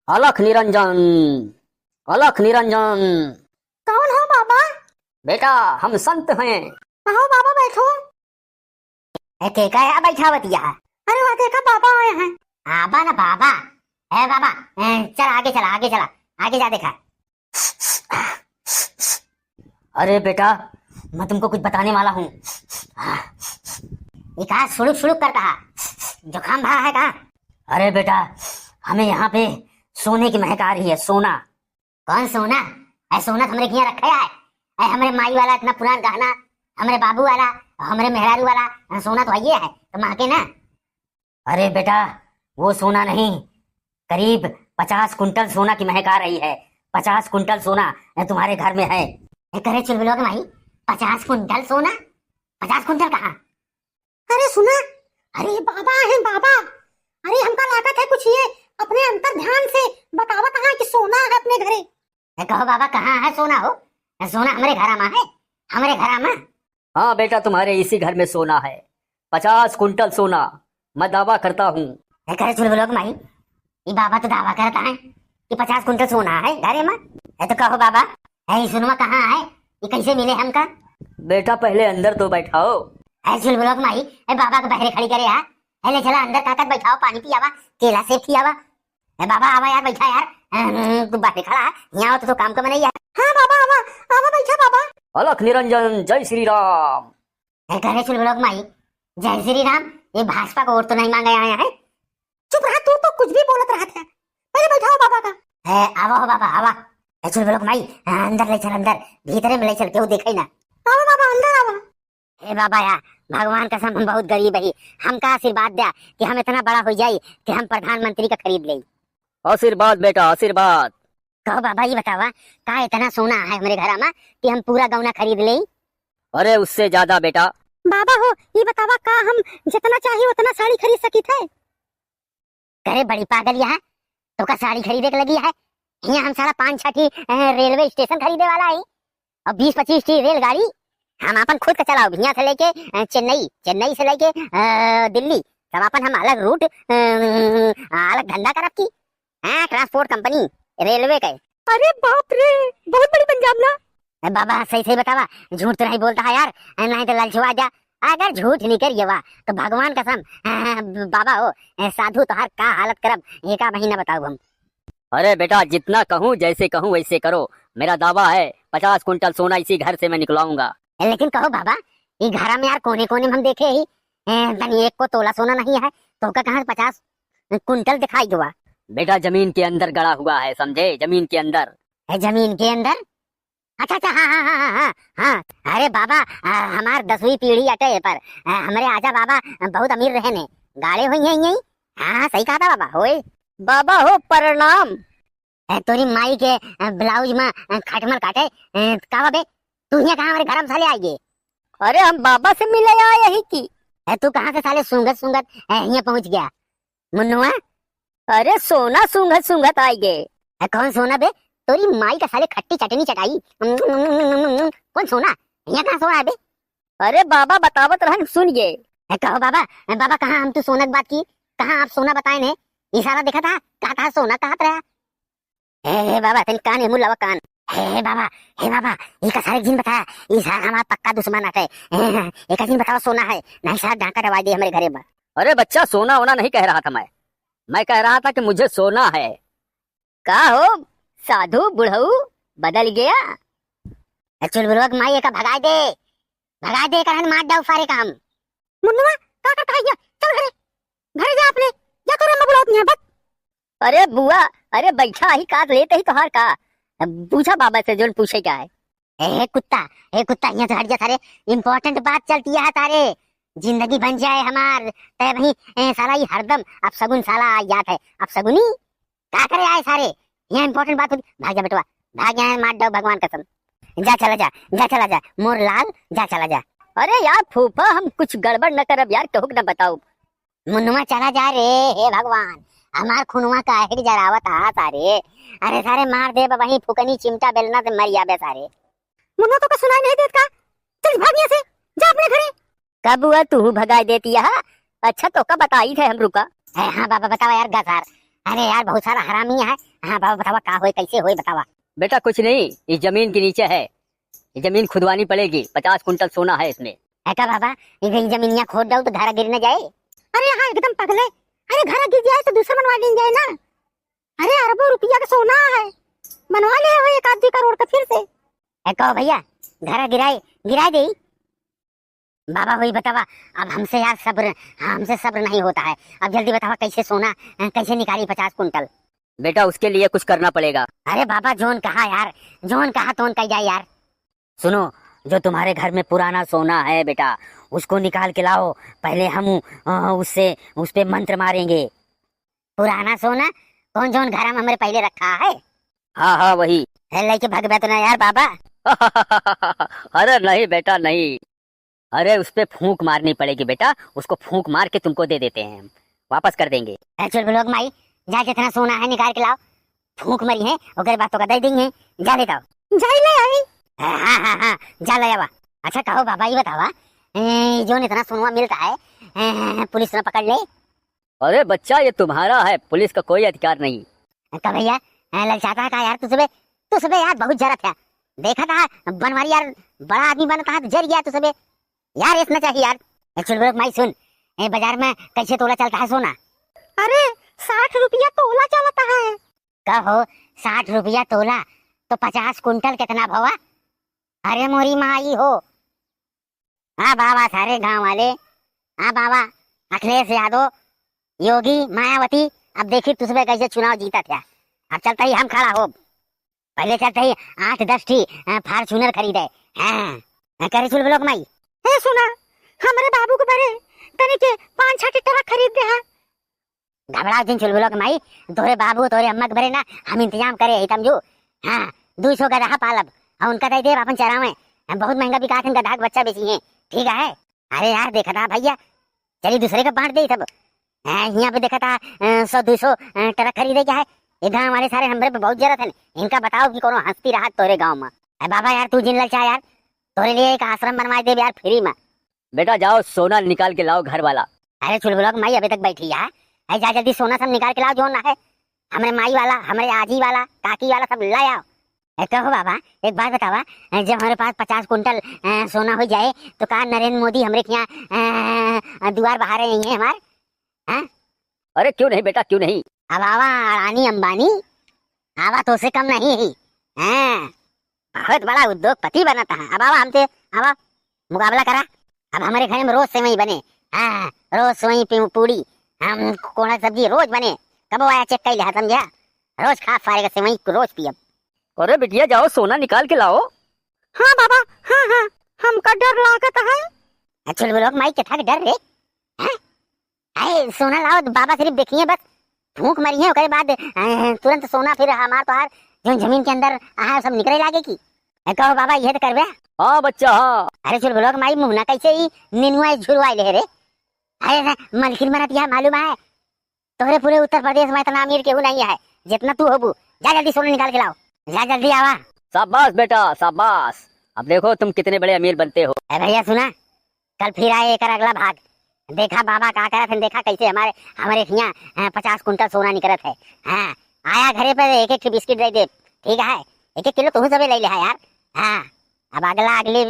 अलख निरंजन, अलख निरंजन। कौन हो बाबा? बेटा हम संत हैं। आओ बाबा बैठो। का है बैठा बतिया। अरे वहाँ देखा बाबा आए हैं। आबा ना बाबा है बाबा। चल आगे चला, आगे चला, आगे जा देखा। अरे बेटा मैं तुमको कुछ बताने वाला हूँ। ये कहा सुड़ुक सुड़ुक कर कहा, जुकाम भरा है कहा? अरे बेटा हमें यहाँ पे सोने की महक आ रही है। सोना। कौन सोना? ऐ सोना तो हमरे यहाँ रखा है। ऐ हमारे माई वाला इतना पुराना गहना, हमारे बाबू वाला, हमारे मेहरारू वाला सोना तो ये है तो महके ना। अरे बेटा वो सोना नहीं, करीब 50 कुंटल सोना की महक आ रही है। 50 कुंटल सोना तुम्हारे घर में है। करे चुलबुलो के भाई, 50 कुंटल सोना? 50 कुंटल कहाँ? अरे सुना, अरे बाबा है बाबा। अरे हमका लागत है कुछ ये अपने अंतर ध्यान से बतावा कहाँ कि सोना है अपने घरे। कहो बाबा कहाँ है सोना? हो सोना हमारे घर में है, हमारे घर में। हाँ बेटा तुम्हारे इसी घर में सोना है। 50 कुंटल सोना मैं दावा करता हूँ। करे चुलबुलो के भाई, ये बाबा तो दावा करता है कि 50 कुंटल सोना है घरे में। तो कहो बाबा है सुनवा कहाँ है, ये कैसे मिले हमका? बेटा पहले अंदर तो बैठाओ। ऐसे बोलो कि माई बाबा को बहरे खड़ी करे यार। ले चला अंदर काकत बैठाओ, पानी पियावा, केला सेब खियावा। बाबा आवा यार, बैठा यार। तू बाहर खड़ा है, यहाँ आओ तो काम का नहीं यार। हाँ बाबा आवा, आवा बैठा बाबा। अलख निरंजन जय श्री राम। करे चुल बोलो कि माई जय श्री राम, ये भाजपा को वोट तो नहीं मांगे आया है। चुप रहा, तू तो कुछ भी बोलत रहा था। पहले बैठाओ बाबा का। आवा हो बाबा आवा। चुल बोलो कि माई अंदर ले चल, अंदर भीतरे में ले चल, केहू देखे ना। आवा बाबा अंदर आवा। हे बाबा यार, भगवान कसम हम बहुत गरीब है, हमका आशीर्वाद दिया कि हम इतना बड़ा हो जाए कि हम प्रधानमंत्री का खरीद ले। आशीर्वाद बेटा आशीर्वाद। कहो बाबा ये बतावा का इतना सोना है हमारे घर में कि हम पूरा गौना खरीद ले? अरे उससे ज्यादा बेटा। बाबा हो ये बतावा का हम जितना चाहिए उतना साड़ी खरीद सकी थे? करे बड़ी पागल यहाँ तो का साड़ी खरीदे के लगी है। यहाँ हम सारा 5-6 रेलवे स्टेशन खरीदे वाला है और 20-25 रेलगाड़ी हम अपन खुद का चलाओ। यहाँ से लेके चेन्नई, चेन्नई से लेके दिल्ली, सब अपन हम अलग रूट, अलग धंधा करब की। ट्रांसपोर्ट कंपनी रेलवे का। अरे बाप रे, बहुत बड़ी पंजाब ना। बाबा सही सही बतावा, झूठ तो नहीं बोलता है यार, नहीं तो ललचुआ जा। अगर झूठ नहीं करिए वा तो भगवान कसम बाबा हो साधु तो हर का हालत करब एक महीना बताओ हम। अरे बेटा जितना कहूँ जैसे कहूँ वैसे करो, मेरा दावा है 50 कुंटल सोना इसी घर से मैं निकलाऊंगा। लेकिन कहो बाबा ये घर में यार कोने कोने में हम देखे ही तनी एक को तोला सोना नहीं है, तो का कहाँ 50 कुंटल दिखाई दुआ? बेटा जमीन के अंदर गड़ा हुआ है, समझे? जमीन के अंदर है। जमीन के अंदर? अच्छा अच्छा, हाँ हाँ हाँ हाँ हाँ। अरे बाबा हमार 10वीं पीढ़ी अटे पर हमारे आजा बाबा बहुत अमीर रहे ने, गाड़े हुई है यही। हाँ सही कहा था बाबा। होए बाबा हो प्रणाम। तोरी माई के ब्लाउज में खटमल काटे का बे, तू यहाँ कहाँ हमारे घर में साले आइए? अरे हम बाबा से मिले आए यही की। तू कहाँ से साले सूंघत सूंघत यहाँ पहुँच गया मुन्नुआ? अरे सोना सूंघत सूंघत आई गे। कौन सोना बे? तोरी माई का साले खट्टी चटनी चटाई कौन सोना? यहाँ कहाँ सोना है बे? अरे बाबा बतावत रहन सुनिए। कहो बाबा, बाबा कहाँ हम तू सोना की बात की, कहाँ आप सोना बताए ने? इशारा देखा था, कहा सोना कहा रहा। हे बाबा तेरी कान है मुल्ला कान। हे बाबा, हे बाबा ये का सारे जिन बताया, ये सारा हमारा पक्का दुश्मन आते। एक जिन बताओ सोना है, नहीं सारा डाका दवाई दे हमारे घरे में। अरे बच्चा सोना होना नहीं कह रहा था मैं कह रहा था कि मुझे सोना है। का हो साधु बुढ़ऊ बदल गया? चुलबुलवा माई एक भगा दे कर मार डाउ सारे काम। मुन्नुआ का करता है? चल घरे, घरे जा अपने, जा कर अम्मा बुलाओ यहाँ बस। अरे बुआ, अरे बैठा ही काट लेते ही तोहार का पूछा बाबा से जो पूछे क्या है। ए कुत्ता यहाँ तो हट जा सारे, इम्पोर्टेंट बात चलती है तारे, जिंदगी बन जाए हमार तय वही साला ये हरदम अब सगुन साला याद है। अब सगुनी क्या करे आए सारे, यहाँ इम्पोर्टेंट बात होती। भाग जा बेटवा, भाग यहाँ मार दो भगवान कसम। जा चला जा, जा चला जा मोर लाल, जा चला जा। अरे यार फूफा हम कुछ गड़बड़ न करब यार, कहूँ न बताओ। मुन्नुआ चला जा रे, हे भगवान हमार खुनवा का हेड जरावत आ सारे। अरे सारे मार दे वही फुकनी चिमटा बेलना से मर जाबे सारे। मुन्नुआ तो का सुनाई नहीं देता, चल भाग यहाँ से, जा अपने घरे। कब हुआ तू भगाई देती है? अच्छा तो कब बताई थे हम रुका। हाँ बाबा बताओ यार गसार, अरे यार बहुत सारा हरामी है। हाँ बाबा बतावा का होए कैसे होए बतावा। बेटा कुछ नहीं, इस जमीन के नीचे है, ये जमीन खुदवानी पड़ेगी, 50 कुंटल सोना है इसमें। है का बाबा, ये जमीनिया खोद दो तो धारा गिर न जाए। अरे हाँ एकदम पगले, अरे घर गिर जाए तो दूसरा बनवा लेंगे ना। अरे अरबों रुपया का सोना है, बनवा ले हो 1 आध करोड़ का फिर से। है कहो भैया धारा गिराए दे बाबा। वही बतावा अब हमसे यार सब्र, हमसे सब्र नहीं होता है। अब जल्दी बतावा कैसे सोना कैसे निकाली 50 कुंटल। बेटा उसके लिए कुछ करना पड़ेगा। अरे बाबा जोन कहा यार, जोन कहा तोन कह जाए यार। सुनो, जो तुम्हारे घर में पुराना सोना है बेटा, उसको निकाल के लाओ। पहले हम उससे उस पे मंत्र मारेंगे। पुराना सोना कौन जोन घर में हमरे पहले रखा है? हाँ हाँ वही। लेके भग बैठना यार बाबा। अरे नहीं बेटा नहीं, अरे उस पे फूंक मारनी पड़ेगी बेटा, उसको फूंक मार के तुमको दे देते हैं, हम वापस कर देंगे। चल लोग माई जा जितना सोना है निकाल के लाओ, फूंक मरी है और बातों का दे देंगे। जा लेता हूँ। जाई ले आई। हाँ हाँ हाँ जा ले आवा। अच्छा कहो बाबा ये बतावा जो इतना सोना मिलता है पुलिस ने पकड़ ले? अरे बच्चा ये तुम्हारा है, पुलिस का कोई अधिकार नहीं। का भैया ललचाता है का यार? तू सुबह यार बहुत जरा था, देखा था बनवारी यार बड़ा आदमी बना था जर गया तू सुबह यार, इतना चाहिए यार। चल माई सुन, बाजार में कैसे तोला चलता है सोना? अरे 60 रुपया तोला चलता है। कहो 60 रुपया तोला तो 50 कुंटल कितना भवा? अरे मोरी माई हो। हाँ बाबा सारे गांव वाले, हाँ बाबा अखिलेश यादव, योगी, मायावती, अब देखी तुझ में कैसे चुनाव जीता था। अब चलता ही हम खड़ा हो, पहले चलते ही 8-10 ठी फार्चूनर खरीदे। हाँ करे चुल लोग माई। हे सुना, हमारे बाबू को बड़े तने के 5-6 ट्रक खरीद दे है। घबराओ जिन चुल लोग माई, तोरे बाबू तोरे अम्मा के भरे ना हम इंतजाम करे समझू। हाँ 200 गधा पालब और उनका दे दे अपन चरावे, बहुत महंगा बिका थे गधा बच्चा बेची है, ठीक है। अरे यार देखा था भैया, चलिए दूसरे का बांट दे सब। यहाँ पे देखा था 100-200 ट्रक खरीदे क्या है, इधर हमारे सारे हमरे पे बहुत जरूरत है। इनका बताओ कि कोनो हंसती रहा तोरे गाँव में। बाबा यार तू जिन ललचा यार, तोरे लिए एक आश्रम बनवा दे यार फ्री में। बेटा जाओ सोना निकाल के लाओ घर वाला। अरे चुलबुलक माई अभी तक बैठी है, जा जल्दी सोना सब निकाल के लाओ जो ना है, हमारे माई वाला, हमारे आजी वाला, काकी वाला सब ला आओ। कहो बाबा एक बात बतावा, जब हमारे पास 50 कुंटल सोना हो जाए तो कहा नरेंद्र मोदी हमरे यहाँ द्वार बहा रहे हैं हमारे? हाँ अरे क्यों नहीं बेटा क्यों नहीं। अब आवा अडानी अंबानी आवा तो से कम नहीं ही, बहुत बड़ा उद्योगपति बना था। अब आवा हमसे आवा मुकाबला करा। अब हमारे घर में रोज सेवई बने, हाँ रोज सेवई पूड़ी, हम कोना सब्जी रोज बने। कब आया चेक कर लिया समझा, रोज खा फारेगा सेवई रोज पियब। अरे बिटिया जाओ सोना निकाल के लाओ। हाँ बाबा हाँ हाँ, हमका डर लागत है। चल लोग माई के थक डर रे, सोना लाओ बाबा सिर्फ देखिए बस फूंक मरी है, उसके बाद तुरंत सोना फिर हमार तो हार जो जमीन के अंदर आहा सब निकले लागे की। कहो बाबा ये तो करबे? हाँ बच्चा हाँ। अरे चल लोग माई मुहना कैसे ही निनुआ झुरवाई ले रे। अरे मलकिन बनत है मालूम है, तोरे पूरे उत्तर प्रदेश में इतना अमीर केहू नहीं है जितना तू होबू। जा जल्दी सोना निकाल के लाओ, जा जल्दी आवा। शाबाश बेटा शाबाश, अब देखो तुम कितने बड़े अमीर बनते हो। भैया सुना, कल फिर आए एक अगला भाग, देखा बाबा क्या करत है, देखा कैसे हमारे यहाँ 50 कुंटल सोना निकलत है। हाँ आया घरे पर 1-1 बिस्किट दे दे, ठीक है 1-1 किलो तुम सब ले ले यार। हाँ अब अगला अगले